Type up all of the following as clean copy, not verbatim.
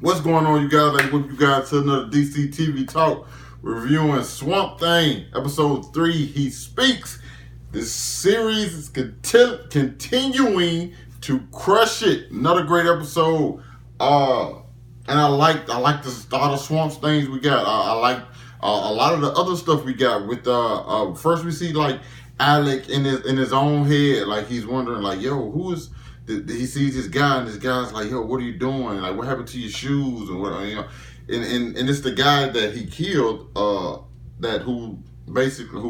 What's going on, you guys? Like, welcome you guys to another DC TV Talk, reviewing Swamp Thing, episode 3, He Speaks. This series is continuing to crush it. Another great episode. And I like the start of Swamp things we got. I like a lot of the other stuff we got with first we see like Alec in his own head, like he's wondering like, yo, who is. He sees this guy, and this guy's like, "Yo, what are you doing? Like, what happened to your shoes?" And what, you know, and it's the guy that he killed, who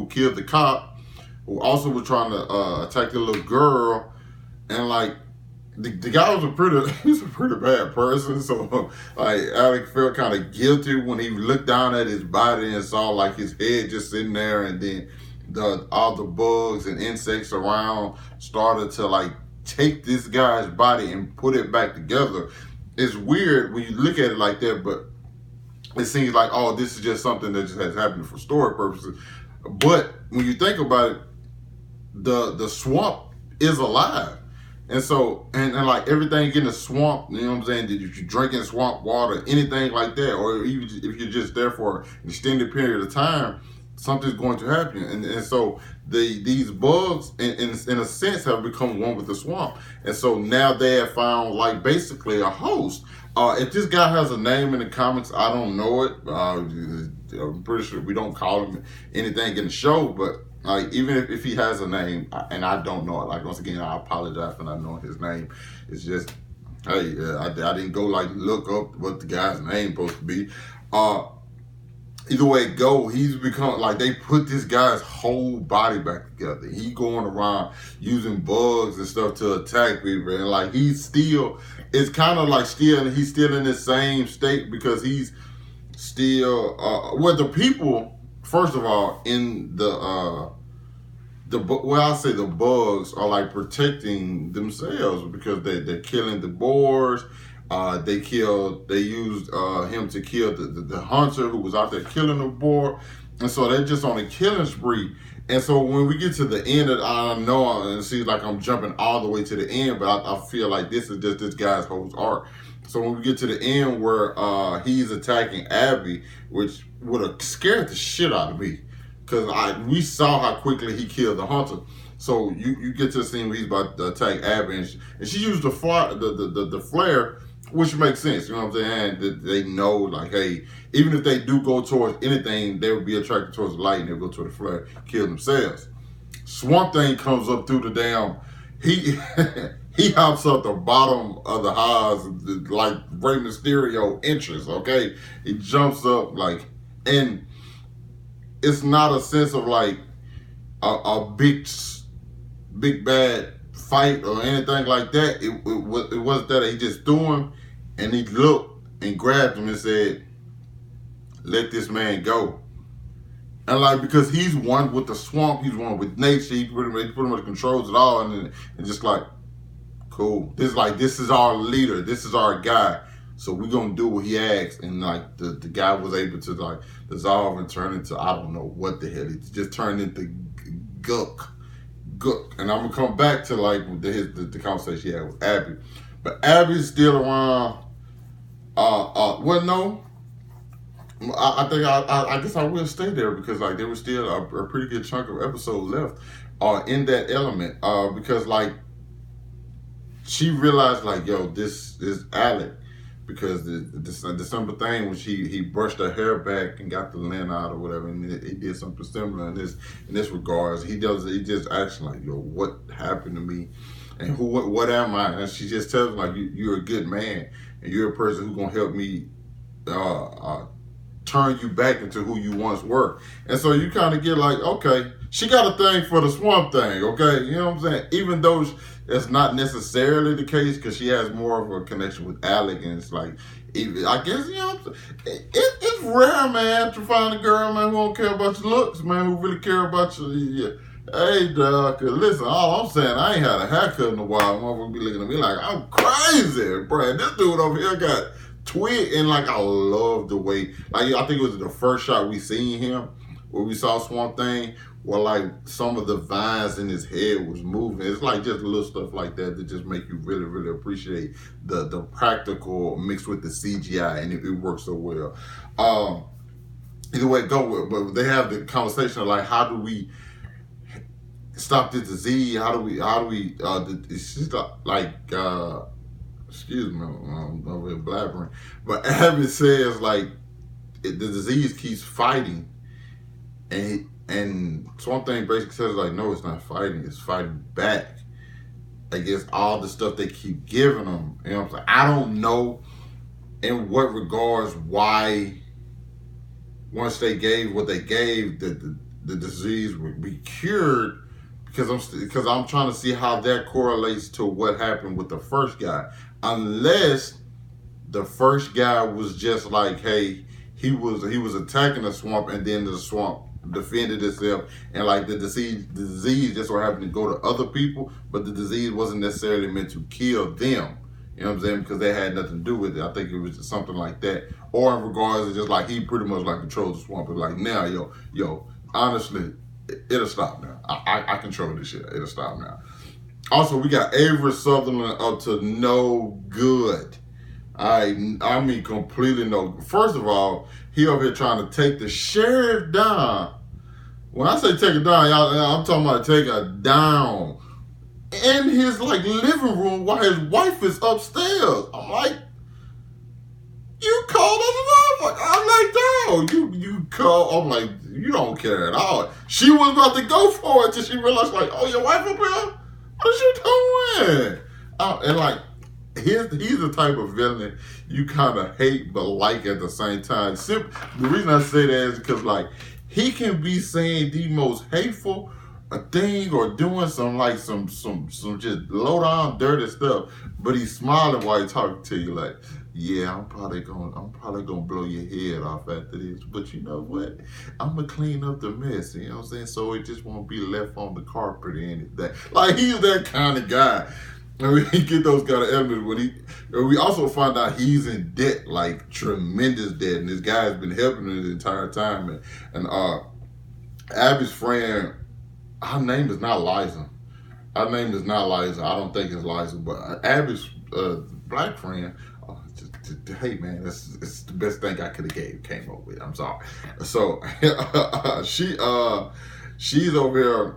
killed the cop, who also was trying to attack the little girl, and like the guy was he's a pretty bad person. So like Alec felt kind of guilty when he looked down at his body and saw like his head just sitting there, and then all the bugs and insects around started to like take this guy's body and put it back together. It's weird when you look at it like that, but it seems like, oh, this is just something that just has happened for story purposes. But when you think about it, the swamp is alive. And so, and like everything in the swamp, you know what I'm saying? If you're drinking swamp water, anything like that, or even if you're just there for an extended period of time, something's going to happen. And so these bugs, in a sense, have become one with the swamp. And so now they have found like basically a host. If this guy has a name in the comics, I don't know it. I'm pretty sure we don't call him anything in the show, but like even if he has a name, and I don't know it, like once again, I apologize for not knowing his name. It's just, hey, I didn't go like look up what the guy's name supposed to be. Either way it go, he's become like they put this guy's whole body back together. He going around using bugs and stuff to attack people, and like he's still, it's kind of like he's still in the same state because he's still the people. First of all, in I'll say the bugs are like protecting themselves because they're killing the boars. They used him to kill the hunter who was out there killing the boar, and so they're just on a killing spree. And so when we get to the end, I know and it seems like I'm jumping all the way to the end, but I feel like this is just this guy's whole arc. So when we get to the end where he's attacking Abby, which would have scared the shit out of me, because we saw how quickly he killed the hunter. So you get to the scene where he's about to attack Abby, and she used the flare, which makes sense, you know what I'm saying? That they know, like, hey, even if they do go towards anything, they would be attracted towards the light and they'll go to the flare, kill themselves. Swamp Thing comes up through the damn, he hops up the bottom of the house, like Rey Mysterio entrance, okay? He jumps up, like, and it's not a sense of like a big bad fight or anything like that. It wasn't that. He just threw him, and he looked and grabbed him and said, "Let this man go." And like, because he's one with the swamp, he's one with nature. He pretty much controls it all, and just like, cool. This is our leader. This is our guy. So we're gonna do what he asks. And like the guy was able to like dissolve and turn into, I don't know what the hell. He just turned into Gook. And I'm gonna come back to like the conversation he had with Abby. But Abby's still around. Well, no. I think I guess I will stay there because like there was still a pretty good chunk of episode left in that element. Because like she realized like, yo, this is Alec. Because the December thing when he brushed her hair back and got the lint out or whatever, and he did something similar in this regards. He just acts like, yo, what happened to me, and what am I? And she just tells him like, you're a good man, and you're a person who's gonna help me turn you back into who you once were. And so you kind of get like, okay, she got a thing for the Swamp Thing, okay? You know what I'm saying? Even though that's not necessarily the case because she has more of a connection with Alec, and it's like, I guess, you know, it's rare, man, to find a girl, man, who don't care about your looks, man, who really care about your hey, dog, listen, all I'm saying, I ain't had a haircut in a while. Motherfucker be looking at me like, I'm crazy, bro. This dude over here got twig, and like, I love the way, like, I think it was the first shot we seen him, where we saw Swamp Thing, Well, like some of the vines in his head was moving. It's like just little stuff like that that just make you really, really appreciate the practical mixed with the CGI, and it works so well. Either way it go, but they have the conversation of like, how do we stop this disease? How do we? It's just like excuse me, I'm over here blabbering, but Abby says like the disease keeps fighting, and Swamp Thing basically says like, no, it's not fighting, it's fighting back against all the stuff they keep giving them. You know what I'm saying? I don't know in what regards why once they gave what they gave the disease would be cured, because I'm trying to see how that correlates to what happened with the first guy, unless the first guy was just like, hey, he was attacking the swamp, and then the swamp defended itself, and like the disease just so happened to go to other people, but the disease wasn't necessarily meant to kill them. You know what I'm saying? Because they had nothing to do with it. I think it was just something like that. Or in regards to just like he pretty much like controls the swamp. It's like, now, yo, honestly, it'll stop now. I control this shit. It'll stop now. Also, we got Avery Southerland up to no good. I mean, completely no. First of all, he over here trying to take the sheriff down. When I say take it down, I'm talking about take it down in his like living room while his wife is upstairs. I'm like, you called us enough. I'm like, no, you call. I'm like, you don't care at all. She was about to go for it till she realized like, oh, your wife up here? What is you doing? And like, he's the type of villain you kind of hate but like at the same time. The reason I say that is because like he can be saying the most hateful thing or doing some just low down dirty stuff, but he's smiling while he's talking to you like, yeah, I'm probably gonna blow your head off after this, but you know what? I'm gonna clean up the mess. You know what I'm saying? So it just won't be left on the carpet or anything. Like he's that kind of guy. And we get those kind of elements we also find out he's in debt, like tremendous debt, and this guy has been helping him the entire time. And Abby's friend, her name is not Liza. I don't think it's Liza, but Abby's black friend. Hey man, it's the best thing I could have came up with. I'm sorry. So she's over here.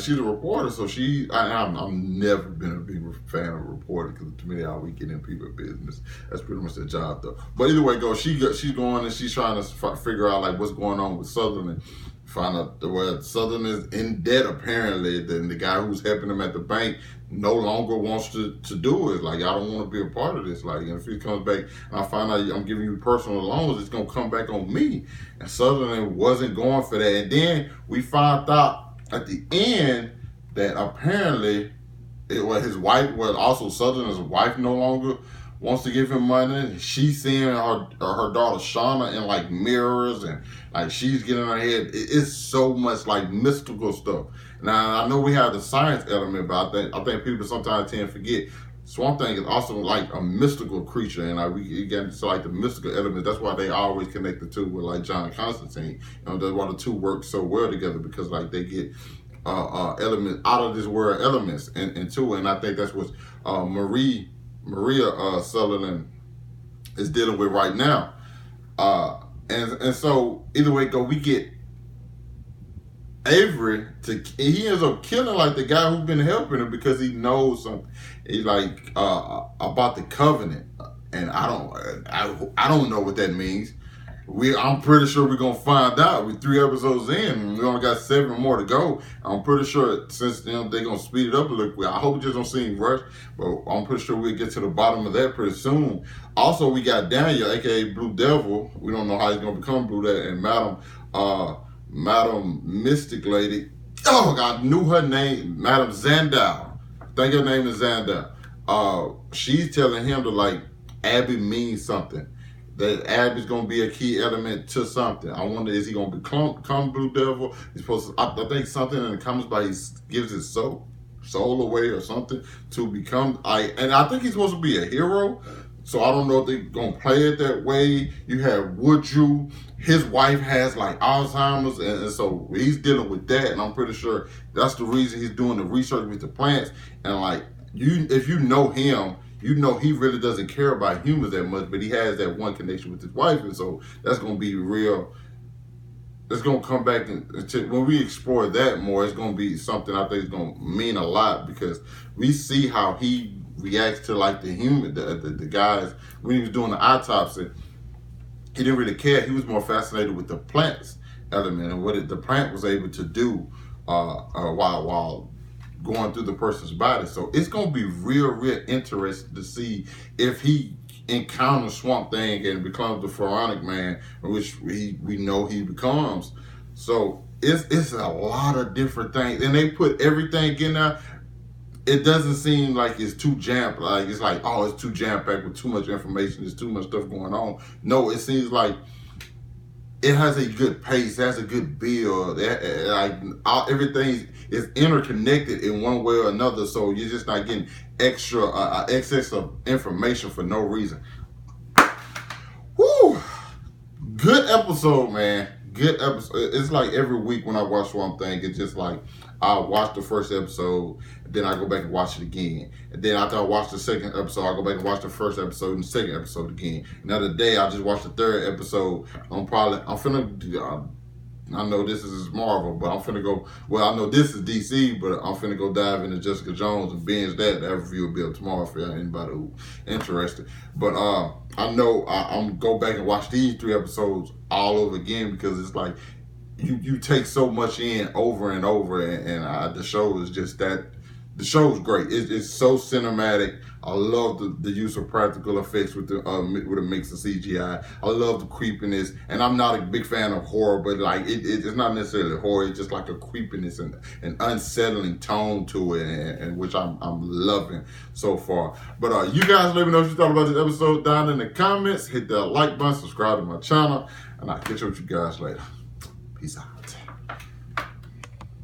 She's a reporter, so I've never been a big fan of reporters because to me they always get in people's business. That's pretty much their job, though. But either way, she's going and she's trying to figure out like what's going on with Sutherland. Find out where Sutherland is in debt apparently. Then the guy who's helping him at the bank no longer wants to do it. Like, I don't want to be a part of this. Like, if he comes back and I find out I'm giving you personal loans, it's gonna come back on me. And Sutherland wasn't going for that. And then we found out at the end that apparently his wife, also Sutherland's wife no longer wants to give him money. She's seeing her daughter Shauna in like mirrors, and like she's getting her head. It's so much like mystical stuff. Now I know we have the science element, but I think people sometimes tend to forget Swamp Thing is also like a mystical creature, and like we get into like the mystical element. That's why they always connect the two with like John Constantine. You know, that's why the two work so well together, because like they get elements out of this world elements into it. And I think that's what Maria Sutherland is dealing with right now. And so either way it go, we get Avery he ends up killing like the guy who's been helping him because he knows something. He's like about the covenant, and I don't know what that means. I'm pretty sure we're gonna find out. We're 3 episodes in, we only got 7 more to go. I'm pretty sure since they're gonna speed it up a little bit. I hope it just don't seem rushed, but I'm pretty sure we'll get to the bottom of that pretty soon. Also, we got Daniel, aka Blue Devil. We don't know how he's gonna become Blue Devil, and Madam Mystic Lady. Oh God, I knew her name, Madam Zandau. I think her name is Zandau. She's telling him to like Abby means something. That Abby's gonna be a key element to something. I wonder, is he gonna become Blue Devil? He's supposed to. I think something in the comments by he gives his soul away or something to become. And I think he's supposed to be a hero. So I don't know if they're gonna play it that way. You have Woodrow, his wife has like Alzheimer's, and so he's dealing with that. And I'm pretty sure that's the reason he's doing the research with the plants. And like if you know him, you know he really doesn't care about humans that much, but he has that one connection with his wife, and so that's gonna be real. It's gonna come back and when we explore that more, it's gonna be something I think is gonna mean a lot, because we see how he reacts to like the human, the guys when he was doing the autopsy. He didn't really care. He was more fascinated with the plants element and what the plant was able to do while going through the person's body. So it's gonna be real interesting to see if he encounters Swamp Thing and becomes the Pharaonic Man, which we know he becomes. So it's a lot of different things, and they put everything in there. It doesn't seem like it's too jam, like it's like, oh, it's too jam packed with too much information. There's too much stuff going on. No, it seems like it has a good pace, it has a good build. Everything is interconnected in one way or another. So you're just not getting excess of information for no reason. Woo! Good episode, man. Good episode. It's like every week when I watch Swamp Thing, it's just like I watch the first episode, then I go back and watch it again. And then after I watch the second episode, I go back and watch the first episode and the second episode again. Another day, I just watch the third episode. I know this is Marvel, but I'm finna go, well, I know this is DC, but I'm finna go dive into Jessica Jones and binge that. That review will be up tomorrow for anybody who interested. But I know I'm go back and watch these 3 episodes all over again, because it's like, you take so much in over and over, and the show is just that. The show's great. It's so cinematic. I love the use of practical effects with a mix of CGI. I love the creepiness, and I'm not a big fan of horror, but like it's not necessarily horror. It's just like a creepiness and an unsettling tone to it, and which I'm loving so far. But you guys, let me know what you thought about this episode down in the comments. Hit that like button, subscribe to my channel, and I'll catch up with you guys later. Peace out.